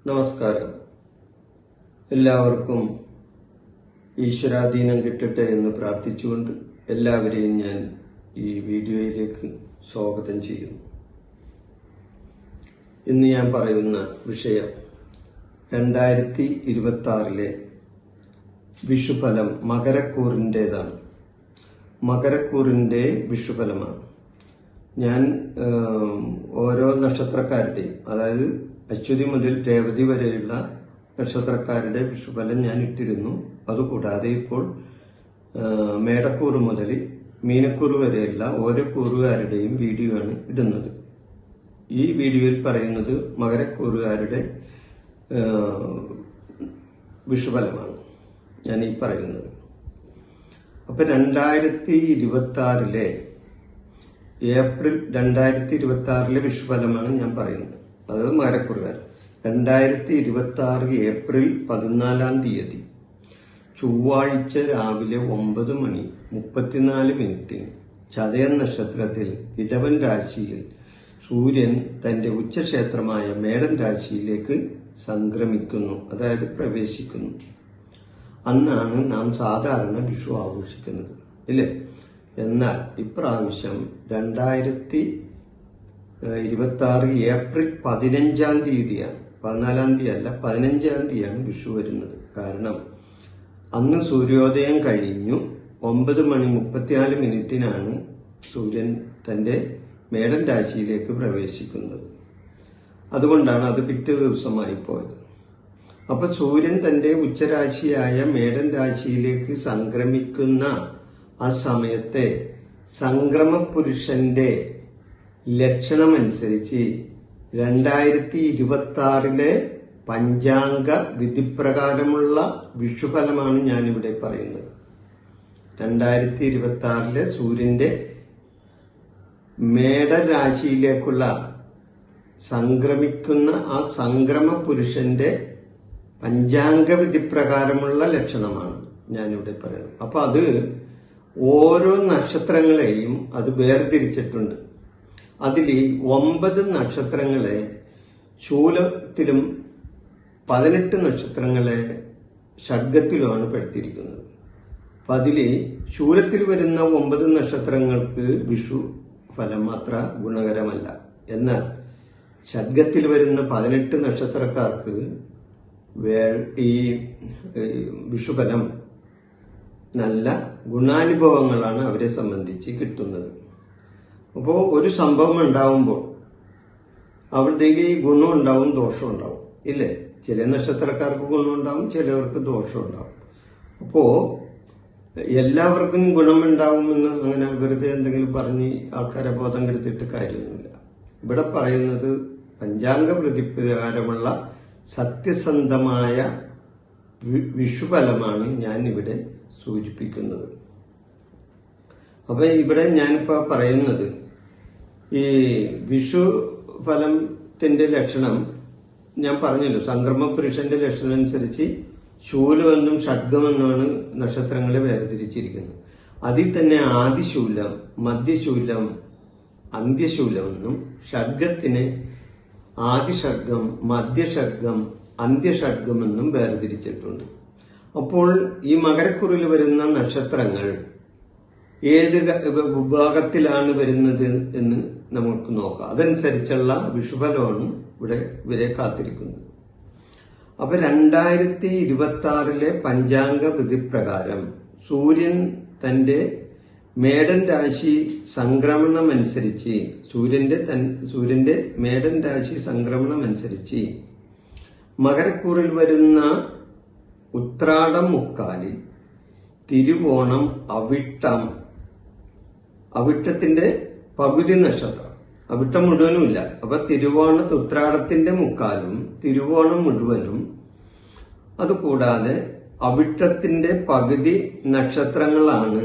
നമസ്കാരം. എല്ലാവർക്കും ഈശ്വരാധീനം കിട്ടട്ടെ എന്ന് പ്രാർത്ഥിച്ചുകൊണ്ട് എല്ലാവരെയും ഞാൻ ഈ വീഡിയോയിലേക്ക് സ്വാഗതം ചെയ്യുന്നു. ഇന്ന് ഞാൻ പറയുന്ന വിഷയം 2026 വിഷുഫലം മകരക്കൂറിൻ്റെതാണ്. മകരക്കൂറിൻ്റെ വിഷുഫലമാണ്. ഞാൻ ഓരോ നക്ഷത്രക്കാരുടെയും, അതായത് അശ്വതി മുതൽ രേവതി വരെയുള്ള നക്ഷത്രക്കാരുടെ വിഷുഫലം ഞാൻ ഇട്ടിരുന്നു. അതുകൂടാതെ ഇപ്പോൾ മേടക്കൂറ് മുതൽ മീനക്കൂറ് വരെയുള്ള ഓരോ കൂറുകാരുടെയും വീഡിയോ ആണ് ഇടുന്നത്. ഈ വീഡിയോയിൽ പറയുന്നത് മകരക്കൂറുകാരുടെ വിഷുഫലമാണ് ഞാൻ ഈ പറയുന്നത്. അപ്പൊ 2026 ഏപ്രിൽ 2026 വിഷുഫലമാണ് ഞാൻ പറയുന്നത്. അതായത് മകരക്കൂറുകാർ 2026 ഏപ്രിൽ 14 ചൊവ്വാഴ്ച രാവിലെ 9:34 ചതയം നക്ഷത്രത്തിൽ ഇടവൻ രാശിയിൽ സൂര്യൻ തന്റെ ഉച്ചക്ഷേത്രമായ മേടൻ രാശിയിലേക്ക് സംക്രമിക്കുന്നു, അതായത് പ്രവേശിക്കുന്നു. അന്നാണ് നാം സാധാരണ വിഷു ആഘോഷിക്കുന്നത്, ഇല്ലേ? എന്നാൽ ഇപ്രാവശ്യം 2026 ഏപ്രിൽ 15 14 അല്ല 15 വിഷു വരുന്നത്. കാരണം അന്ന് സൂര്യോദയം കഴിഞ്ഞു 9:34 സൂര്യൻ തന്റെ മേടൻ രാശിയിലേക്ക് പ്രവേശിക്കുന്നത്. അതുകൊണ്ടാണ് അത് പിറ്റേ ദിവസമായി പോയത്. അപ്പൊ സൂര്യൻ തന്റെ ഉച്ചരാശിയായ മേടൻ രാശിയിലേക്ക് സംക്രമിക്കുന്ന ആ സമയത്തെ സംക്രമ പുരുഷന്റെ ലക്ഷണമനുസരിച്ച് 2026 പഞ്ചാംഗ വിധിപ്രകാരമുള്ള വിഷുഫലമാണ് ഞാനിവിടെ പറയുന്നത്. 2026 സൂര്യന്റെ മേടരാശിയിലേക്കുള്ള സംക്രമിക്കുന്ന ആ സംക്രമ പുരുഷന്റെ പഞ്ചാംഗ വിധിപ്രകാരമുള്ള ലക്ഷണമാണ് ഞാനിവിടെ പറയുന്നത്. അപ്പൊ അത് ഓരോ നക്ഷത്രങ്ങളെയും അത് വേർതിരിച്ചിട്ടുണ്ട്. അതിൽ 9 നക്ഷത്രങ്ങളെ ശൂലത്തിലും 18 നക്ഷത്രങ്ങളെ ഷഡ്ഗത്തിലുമാണ് പെടുത്തിയിരിക്കുന്നത്. അപ്പൊ അതിൽ ശൂലത്തിൽ വരുന്ന 9 നക്ഷത്രങ്ങൾക്ക് വിഷു ഫലം അത്ര ഗുണകരമല്ല. എന്നാൽ ഷഡ്ഗത്തിൽ വരുന്ന 18 നക്ഷത്രക്കാർക്ക് ഈ വിഷുഫലം നല്ല ഗുണാനുഭവങ്ങളാണ് അവരെ സംബന്ധിച്ച് കിട്ടുന്നത്. അപ്പോൾ ഒരു സംഭവം ഉണ്ടാവുമ്പോൾ അവരുടേക്ക് ഗുണം ഉണ്ടാവും, ദോഷം ഉണ്ടാവും, ഇല്ലേ? ചില നക്ഷത്രക്കാർക്ക് ഗുണം ഉണ്ടാവും, ചിലവർക്ക് ദോഷം ഉണ്ടാവും. അപ്പോ എല്ലാവർക്കും ഗുണമുണ്ടാവുമെന്ന് അങ്ങനെ വെറുതെ എന്തെങ്കിലും പറഞ്ഞ് ആൾക്കാരെ ബോധം കെടുത്തിട്ട് കാര്യമൊന്നുമില്ല. ഇവിടെ പറയുന്നത് പഞ്ചാംഗ പ്രതിപ്രകാരമുള്ള സത്യസന്ധമായ വിഷുഫലമാണ് ഞാൻ ഇവിടെ സൂചിപ്പിക്കുന്നത്. അപ്പൊ ഇവിടെ ഞാനിപ്പോ പറയുന്നത് ഈ വിഷു ഫലത്തിന്റെ ലക്ഷണം ഞാൻ പറഞ്ഞല്ലോ. സംക്രമ പുരുഷന്റെ ലക്ഷണം അനുസരിച്ച് ശൂലമെന്നും ഷഡ്ഗമെന്നാണ് നക്ഷത്രങ്ങളെ വേർതിരിച്ചിരിക്കുന്നത്. അതിൽ തന്നെ ആദിശൂലം, മധ്യശൂലം, അന്ത്യശൂലം എന്നും ഷഡ്ഗത്തിന് ആദിഷഡ്ഗം, മധ്യഷഡ്ഗം, അന്ത്യഷഡ്ഗം എന്നും വേർതിരിച്ചിട്ടുണ്ട്. അപ്പോൾ ഈ മകരക്കുറിൽ വരുന്ന നക്ഷത്രങ്ങൾ ഏത് വിഭാഗത്തിലാണ് വരുന്നത് എന്ന് നമുക്ക് നോക്കാം. അതനുസരിച്ചുള്ള വിഷുഫലമാണ് ഇവിടെ ഇവരെ കാത്തിരിക്കുന്നത്. അപ്പൊ 2026 പഞ്ചാംഗ വിധിപ്രകാരം സൂര്യൻ തന്റെ മേടൻ രാശി സംക്രമണമനുസരിച്ച് സൂര്യന്റെ മേടൻ രാശി സംക്രമണമനുസരിച്ച് മകരക്കൂറിൽ വരുന്ന ഉത്രാടം മുക്കാലിൽ തിരുവോണം അവിട്ടത്തിന്റെ പകുതി നക്ഷത്രം, അവിട്ടം മുഴുവനുമില്ല. അപ്പൊ ഉത്രാടത്തിന്റെ മുക്കാലും തിരുവോണം മുഴുവനും, അതുകൂടാതെ അവിട്ടത്തിന്റെ പകുതി നക്ഷത്രങ്ങളാണ്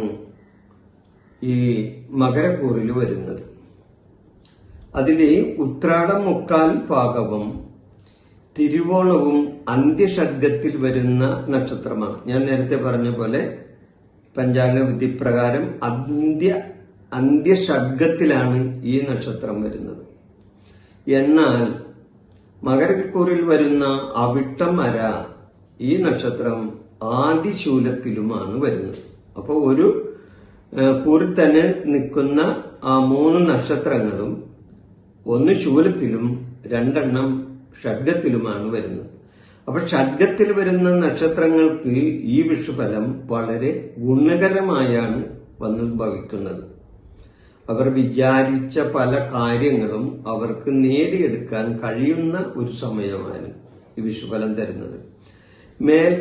ഈ മകരക്കൂറിൽ വരുന്നത്. അതില് ഉത്രാടം മുക്കാൽ ഭാഗവും തിരുവോണവും അന്ത്യഷഡ്ഗത്തിൽ വരുന്ന നക്ഷത്രമാണ്. ഞാൻ നേരത്തെ പറഞ്ഞ പോലെ പഞ്ചാംഗ വിധിപ്രകാരം അന്ത്യഷഡ്ഗത്തിലാണ് ഈ നക്ഷത്രം വരുന്നത്. എന്നാൽ മകരക്കൂറിൽ വരുന്ന അവിട്ടം അര ഈ നക്ഷത്രം ആദിശൂലത്തിലുമാണ് വരുന്നത്. അപ്പോൾ ഒരു കൂറിൽ തന്നെ നിൽക്കുന്ന ആ 3 നക്ഷത്രങ്ങളും ഒന്ന് ശൂലത്തിലും 2 ഷഡ്ഗത്തിലുമാണ് വരുന്നത്. അപ്പൊ ഷഡ്ഗത്തിൽ വരുന്ന നക്ഷത്രങ്ങൾക്ക് ഈ വിഷുഫലം വളരെ ഗുണകരമായാണ് വന്നു ഭവിക്കുന്നത്. അവർ വിചാരിച്ച പല കാര്യങ്ങളും അവർക്ക് നേടിയെടുക്കാൻ കഴിയുന്ന ഒരു സമയമാണ് ഈ വിഷുഫലം തരുന്നത്.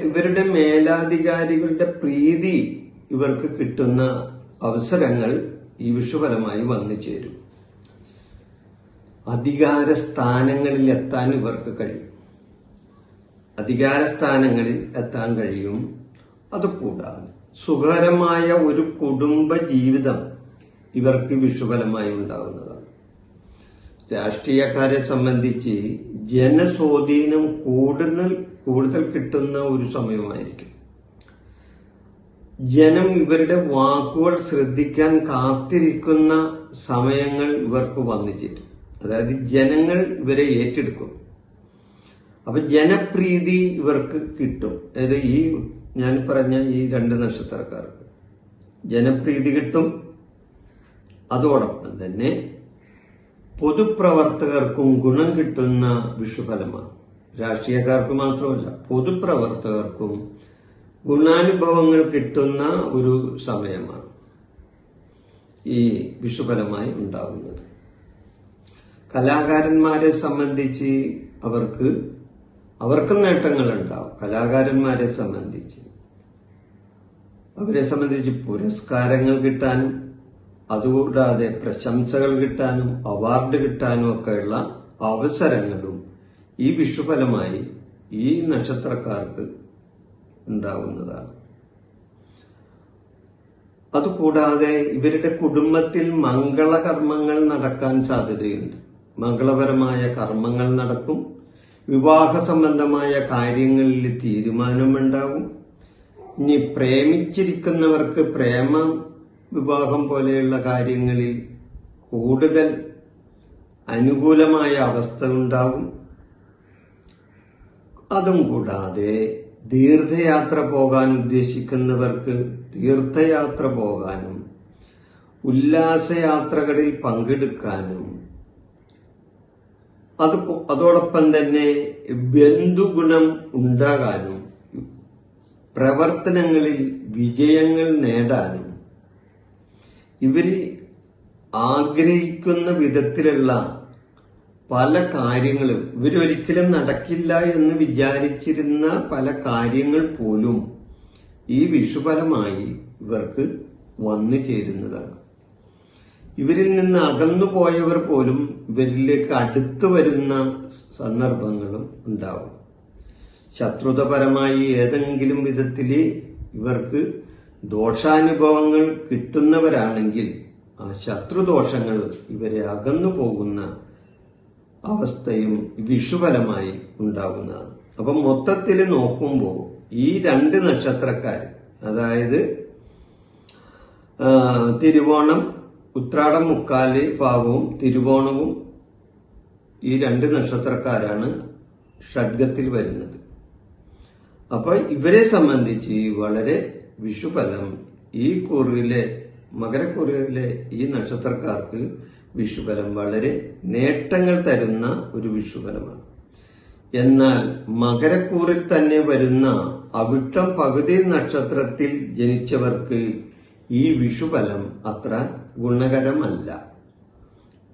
ഇവരുടെ മേലാധികാരികളുടെ പ്രീതി ഇവർക്ക് കിട്ടുന്ന അവസരങ്ങൾ ഈ വിഷുഫലമായി വന്നു ചേരും. അധികാര സ്ഥാനങ്ങളിൽ എത്താൻ ഇവർക്ക് കഴിയും. അധികാരസ്ഥാനങ്ങളിൽ എത്താൻ കഴിയും. അതുകൂടാതെ സുഖകരമായ ഒരു കുടുംബ ജീവിതം ഇവർക്ക് വിഷുഫലമായി ഉണ്ടാകുന്നതാണ്. രാഷ്ട്രീയക്കാരെ സംബന്ധിച്ച് ജനസ്വാധീനം കൂടുതൽ കിട്ടുന്ന ഒരു സമയമായിരിക്കും. ജനം ഇവരുടെ വാക്കുകൾ ശ്രദ്ധിക്കാൻ കാത്തിരിക്കുന്ന സമയങ്ങൾ ഇവർക്ക് വന്നു ചേരും. അതായത് ജനങ്ങൾ ഇവരെ ഏറ്റെടുക്കും. അപ്പൊ ജനപ്രീതി ഇവർക്ക് കിട്ടും. അതായത് ഈ ഞാൻ പറഞ്ഞ ഈ 2 നക്ഷത്രക്കാർക്ക് ജനപ്രീതി കിട്ടും. അതോടൊപ്പം തന്നെ പൊതുപ്രവർത്തകർക്കും ഗുണം കിട്ടുന്ന വിഷുഫലമാണ്. രാഷ്ട്രീയക്കാർക്ക് മാത്രമല്ല, പൊതുപ്രവർത്തകർക്കും ഗുണാനുഭവങ്ങൾ കിട്ടുന്ന ഒരു സമയമാണ് ഈ വിഷുഫലമായി ഉണ്ടാകുന്നത്. കലാകാരന്മാരെ സംബന്ധിച്ച് അവർക്കും നേട്ടങ്ങൾ ഉണ്ടാവും. കലാകാരന്മാരെ സംബന്ധിച്ച് പുരസ്കാരങ്ങൾ കിട്ടാനും അതുകൂടാതെ പ്രശംസകൾ കിട്ടാനും അവാർഡ് കിട്ടാനും ഒക്കെയുള്ള അവസരങ്ങളും ഈ വിഷുഫലമായി ഈ നക്ഷത്രക്കാർക്ക് ഉണ്ടാവുന്നതാണ്. അതുകൂടാതെ ഇവരുടെ കുടുംബത്തിൽ മംഗളകർമ്മങ്ങൾ നടക്കാൻ സാധ്യതയുണ്ട്. മംഗളപരമായ കർമ്മങ്ങൾ നടക്കും. വിവാഹ സംബന്ധമായ കാര്യങ്ങളിൽ തീരുമാനമുണ്ടാകും. ഇനി പ്രേമിച്ചിരിക്കുന്നവർക്ക് പ്രേമ വിവാഹം പോലെയുള്ള കാര്യങ്ങളിൽ കൂടുതൽ അനുകൂലമായ അവസ്ഥ ഉണ്ടാകും. അതും കൂടാതെ തീർത്ഥയാത്ര പോകാൻ ഉദ്ദേശിക്കുന്നവർക്ക് തീർത്ഥയാത്ര പോകാനും ഉല്ലാസയാത്രകളിൽ പങ്കെടുക്കാനും അതോടൊപ്പം തന്നെ ബന്ധുഗുണം ഉണ്ടാകാനും പ്രവർത്തനങ്ങളിൽ വിജയങ്ങൾ നേടാനും ഇവര് ആഗ്രഹിക്കുന്ന വിധത്തിലുള്ള പല കാര്യങ്ങളും ഇവരൊരിക്കലും നടക്കില്ല എന്ന് വിചാരിച്ചിരുന്ന പല കാര്യങ്ങൾ പോലും ഈ വിഷുഫലമായി ഇവർക്ക് വന്നു ചേരുന്നതാണ്. ഇവരിൽ നിന്ന് അകന്നു പോയവർ പോലും ഇവരിലേക്ക് അടുത്തു വരുന്ന സന്ദർഭങ്ങളും ഉണ്ടാവും. ശത്രുതപരമായി ഏതെങ്കിലും വിധത്തില് ഇവർക്ക് ദോഷാനുഭവങ്ങൾ കിട്ടുന്നവരാണെങ്കിൽ ആ ശത്രുദോഷങ്ങൾ ഇവരെ അകന്നു പോകുന്ന അവസ്ഥയും വിഷുഫലമായി ഉണ്ടാകുന്നതാണ്. അപ്പം മൊത്തത്തിൽ നോക്കുമ്പോൾ ഈ 2 നക്ഷത്രക്കാർ, അതായത് തിരുവോണം, ഉത്രാടം 3/4 ഭാഗവും തിരുവോണവും ഈ 2 നക്ഷത്രക്കാരാണ് ഷഡ്ഗത്തിൽ വരുന്നത്. അപ്പൊ ഇവരെ സംബന്ധിച്ച് വളരെ വിഷുഫലം ഈ കൂറിലെ മകരക്കൂറിലെ ഈ നക്ഷത്രക്കാർക്ക് വിഷുഫലം വളരെ നേട്ടങ്ങൾ തരുന്ന ഒരു വിഷുഫലമാണ്. എന്നാൽ മകരക്കൂറിൽ തന്നെ വരുന്ന അവിട്ടം പകുതി നക്ഷത്രത്തിൽ ജനിച്ചവർക്ക് ഈ വിഷുഫലം അത്ര ഗുണകരമല്ല.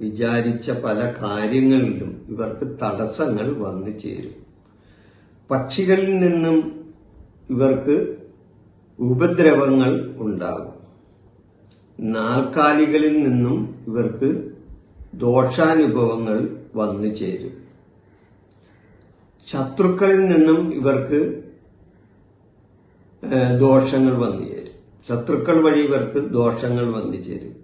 വിചാരിച്ച പല കാര്യങ്ങളിലും ഇവർക്ക് തടസ്സങ്ങൾ വന്നു ചേരും. പക്ഷികളിൽ നിന്നും ഇവർക്ക് ഉപദ്രവങ്ങൾ ഉണ്ടാകും. നാൽക്കാലികളിൽ നിന്നും ഇവർക്ക് ദോഷാനുഭവങ്ങൾ വന്നു ചേരും. ശത്രുക്കളിൽ നിന്നും ഇവർക്ക് ദോഷങ്ങൾ വന്നു ചേരും. ശത്രുക്കൾ വഴി ഇവർക്ക് ദോഷങ്ങൾ വന്നു ചേരും.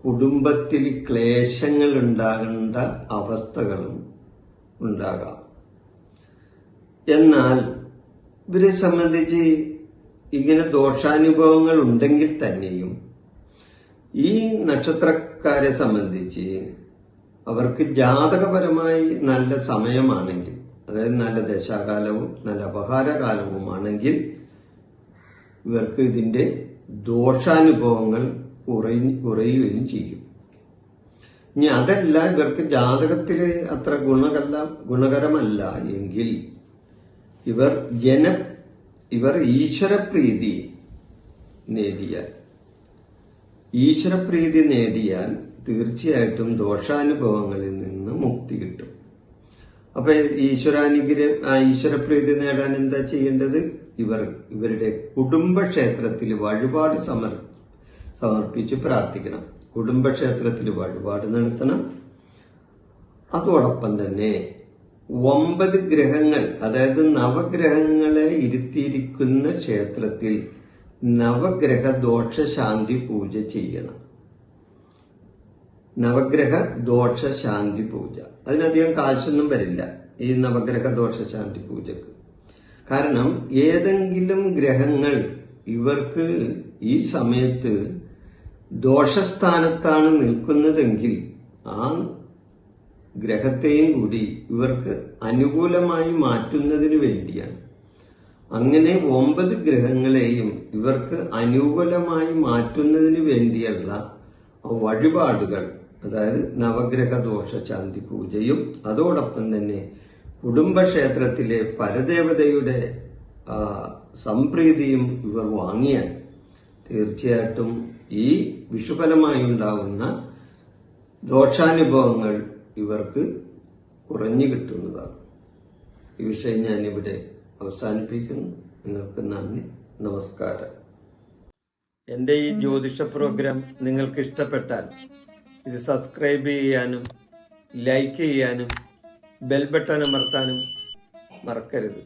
കുടുംബത്തിൽ ക്ലേശങ്ങൾ ഉണ്ടാകേണ്ട അവസ്ഥകളും ഉണ്ടാകാം. എന്നാൽ ഇവരെ സംബന്ധിച്ച് ഇങ്ങനെ ദോഷാനുഭവങ്ങൾ ഉണ്ടെങ്കിൽ തന്നെയും ഈ നക്ഷത്രക്കാരെ സംബന്ധിച്ച് അവർക്ക് ജാതകപരമായി നല്ല സമയമാണെങ്കിൽ, അതായത് നല്ല ദശാകാലവും നല്ല അപഹാരകാലവുമാണെങ്കിൽ ഇവർക്ക് ഇതിന്റെ ദോഷാനുഭവങ്ങൾ കുറയുകയും ചെയ്യും. ഇനി അതല്ല, ഇവർക്ക് ജാതകത്തില് അത്ര ഗുണകരമല്ല എങ്കിൽ ഇവർ ഈശ്വരപ്രീതി നേടിയാൽ തീർച്ചയായിട്ടും ദോഷാനുഭവങ്ങളിൽ നിന്ന് മുക്തി കിട്ടും. അപ്പൊ ഈശ്വരപ്രീതി നേടാൻ എന്താ ചെയ്യേണ്ടത്? ഇവരുടെ കുടുംബക്ഷേത്രത്തിൽ വഴിപാട് സമർപ്പിച്ച് പ്രാർത്ഥിക്കണം. കുടുംബക്ഷേത്രത്തിൽ വഴിപാട് നടത്തണം. അതോടൊപ്പം തന്നെ 9 ഗ്രഹങ്ങൾ, അതായത് നവഗ്രഹങ്ങളെ ഇരുത്തിയിരിക്കുന്ന ക്ഷേത്രത്തിൽ നവഗ്രഹ ദോഷശാന്തി പൂജ ചെയ്യണം. നവഗ്രഹ ദോഷശാന്തി പൂജ അതിനധികം കാശൊന്നും വരില്ല ഈ നവഗ്രഹ ദോഷശാന്തി പൂജക്ക്. കാരണം ഏതെങ്കിലും ഗ്രഹങ്ങൾ ഇവർക്ക് ഈ സമയത്ത് ദോഷസ്ഥാനത്താണ് നിൽക്കുന്നതെങ്കിൽ ആ ഗ്രഹത്തെയും കൂടി ഇവർക്ക് അനുകൂലമായി മാറ്റുന്നതിന് വേണ്ടിയാണ്. അങ്ങനെ 9 ഗ്രഹങ്ങളെയും ഇവർക്ക് അനുകൂലമായി മാറ്റുന്നതിന് വേണ്ടിയുള്ള വഴിപാടുകൾ, അതായത് നവഗ്രഹ ദോഷശാന്തി പൂജയും അതോടൊപ്പം തന്നെ കുടുംബക്ഷേത്രത്തിലെ പരദേവതയുടെ സംപ്രീതിയും ഇവർ വാങ്ങിയാൽ തീർച്ചയായിട്ടും ഈ വിഷുഫലമായി ഉണ്ടാകുന്ന ദോഷാനുഭവങ്ങൾ ഇവർക്ക് കുറഞ്ഞു കിട്ടുന്നതാണ്. ഈ വിഷയം ഞാനിവിടെ അവസാനിപ്പിക്കുന്നു. നിങ്ങൾക്ക് നന്ദി, നമസ്കാരം. എൻ്റെ ഈ ജ്യോതിഷ പ്രോഗ്രാം നിങ്ങൾക്ക് ഇഷ്ടപ്പെട്ടാൽ ഇത് സബ്സ്ക്രൈബ് ചെയ്യാനും ലൈക്ക് ചെയ്യാനും ബെൽ ബട്ടൺ അമർത്താനും മറക്കരുത്.